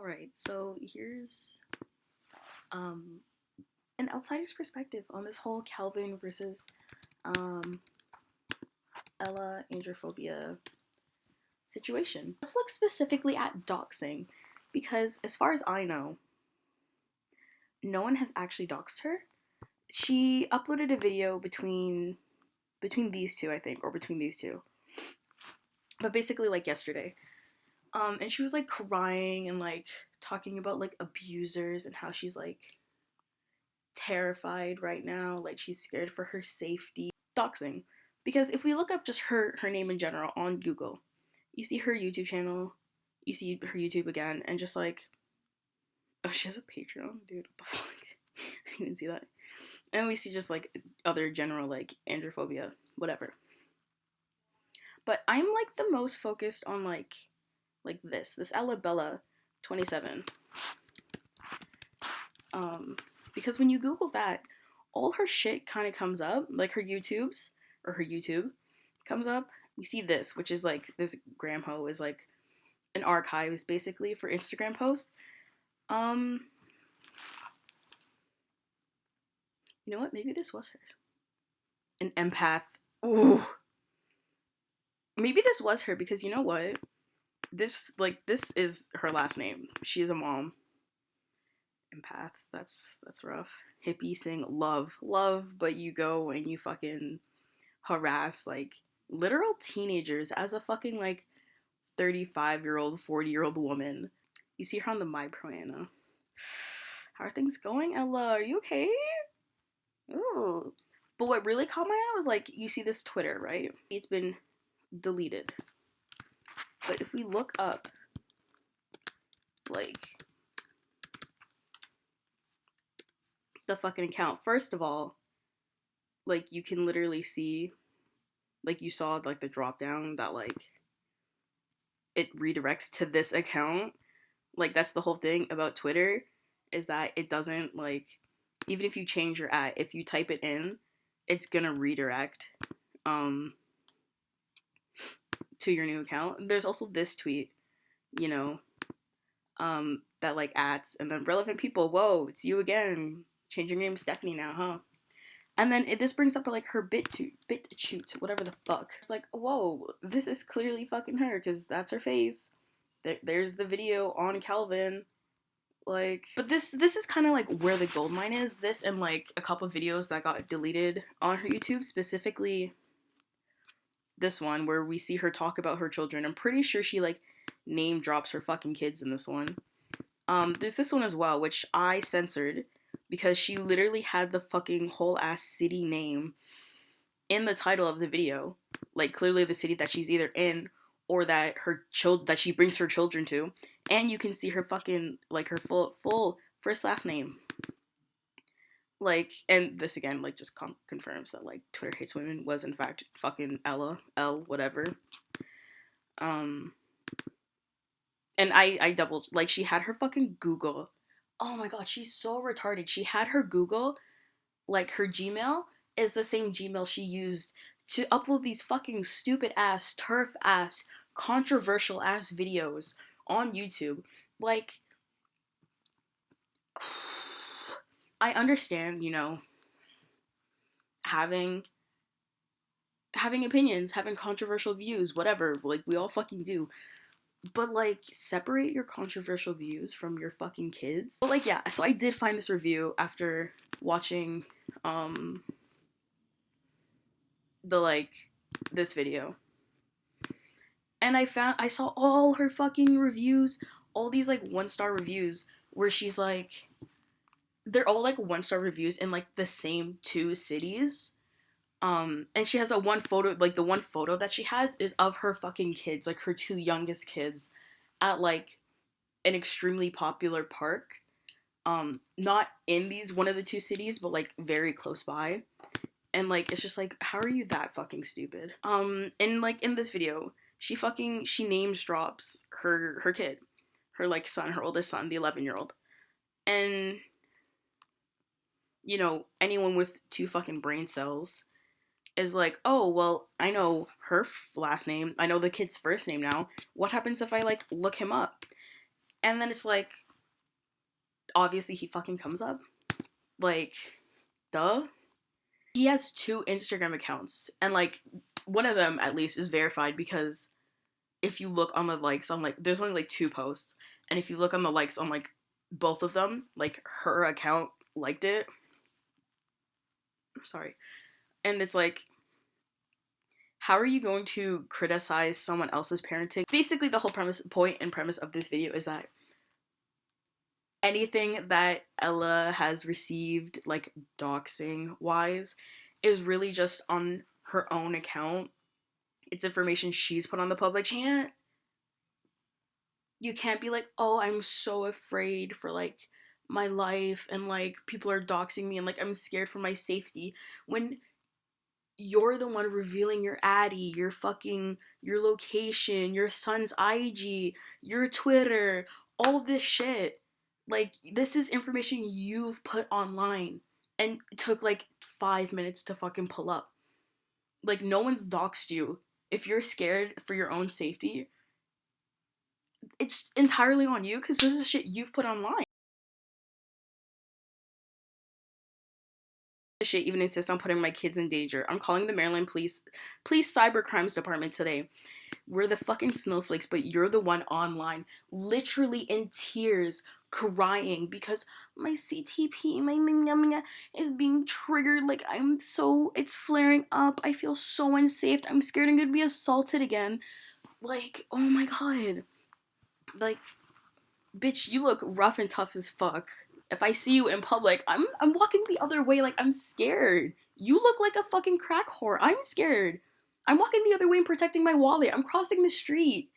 Alright, so here's an outsider's perspective on this whole Kalvin versus um, Ella androphobia situation. Let's look specifically at doxing, because as far as I know, no one has actually doxed her. She uploaded a video between these two, I think, or between these two. But basically like yesterday. And she was like crying and like talking about like abusers and how she's like terrified right now, like she's scared for her safety. Doxing. Because if we look up just her name in general on Google, you see her YouTube channel, you see her YouTube again, and just like, oh, she has a Patreon, dude, what the fuck? I didn't see that. And we see just like other general like androphobia, whatever. But I'm like the most focused on like this Ella Bella 27. Because when you Google that, all her shit kind of comes up, like her YouTube comes up. We see this, which is like this Gramho is like an archive, basically for Instagram posts. You know what? Maybe this was her. An empath. Ooh. Maybe this was her because you know what? This is her last name. She is a mom. Empath. That's rough. Hippie sing love, but you go and you fucking harass like literal teenagers as a fucking like 35-year-old, 40-year-old woman. You see her on the My Pro Anna. How are things going, Ella? Are you okay? Ooh. But what really caught my eye was like, you see this Twitter, right? It's been deleted. But if we look up, like, the fucking account, first of all, like, you can literally see, like, you saw, like, the drop down that, like, it redirects to this account. Like, that's the whole thing about Twitter, is that it doesn't, like, even if you change your ad, if you type it in, it's gonna redirect to your new account. There's also this tweet, you know, that like adds and then relevant people, whoa, it's you again, change your name to Stephanie now, huh? And then this brings up like her BitChute, whatever the fuck. It's like, whoa, this is clearly fucking her because that's her face. There's the video on Kalvin. Like, but this is kind of like where the gold mine is. This and like a couple of videos that got deleted on her YouTube, specifically this one where we see her talk about her children. I'm pretty sure she like name drops her fucking kids in this one. There's this one as well, which I censored because she literally had the fucking whole ass city name in the title of the video. Like clearly the city that she's either in or that that she brings her children to, and you can see her fucking like her full first last name. Like, and this again like just confirms that like Twitter hates women was in fact fucking Ella L whatever. And I doubled, like, she had her fucking Google. Oh my god, she's so retarded. She had her Google, like, her Gmail is the same Gmail she used to upload these fucking stupid ass, turf ass, controversial ass videos on YouTube. Like, I understand, you know, having opinions, having controversial views, whatever, like, we all fucking do. But, like, separate your controversial views from your fucking kids. But, like, yeah, so I did find this review after watching, this video. And I saw all her fucking reviews, all these, like, 1-star reviews, where she's, like, they're all, like, 1-star reviews in, like, the same 2 cities. And she has a one photo, like the one photo that she has is of her fucking kids, like her 2 youngest kids at like an extremely popular park. Not in one of the 2 cities, but like very close by. And like, it's just like, how are you that fucking stupid? And like in this video, she names drops her kid, her like son, her oldest son, the 11-year-old. And, you know, anyone with 2 fucking brain cells is like, oh, well, I know her last name. I know the kid's first name now. What happens if I, like, look him up? And then it's like, obviously he fucking comes up. Like, duh. He has 2 Instagram accounts, and like one of them at least is verified, because if you look on the likes on, like, there's only like 2 posts, and if you look on the likes on like both of them, like her account liked it. Sorry. And it's like, how are you going to criticize someone else's parenting? Basically, the whole point and premise of this video is that anything that Ella has received, like doxing wise, is really just on her own account. It's information she's put on the public. You can't be like, oh, I'm so afraid for like my life, and like people are doxing me, and like I'm scared for my safety, when you're the one revealing your addy, your location, your son's IG, your Twitter, all this shit. Like, this is information you've put online and took like 5 minutes to fucking pull up. Like, no one's doxed you. If you're scared for your own safety, it's entirely on you, because this is shit you've put online. This shit even insists on putting my kids in danger. I'm calling the Maryland police cyber crimes department today. We're the fucking snowflakes, but you're the one online, literally in tears, crying because my CTP, my is being triggered. Like, it's flaring up. I feel so unsafe. I'm scared I'm gonna be assaulted again. Like, oh my god. Like, bitch, you look rough and tough as fuck. If I see you in public, I'm walking the other way, like, I'm scared. You look like a fucking crack whore. I'm scared. I'm walking the other way and protecting my wallet. I'm crossing the street.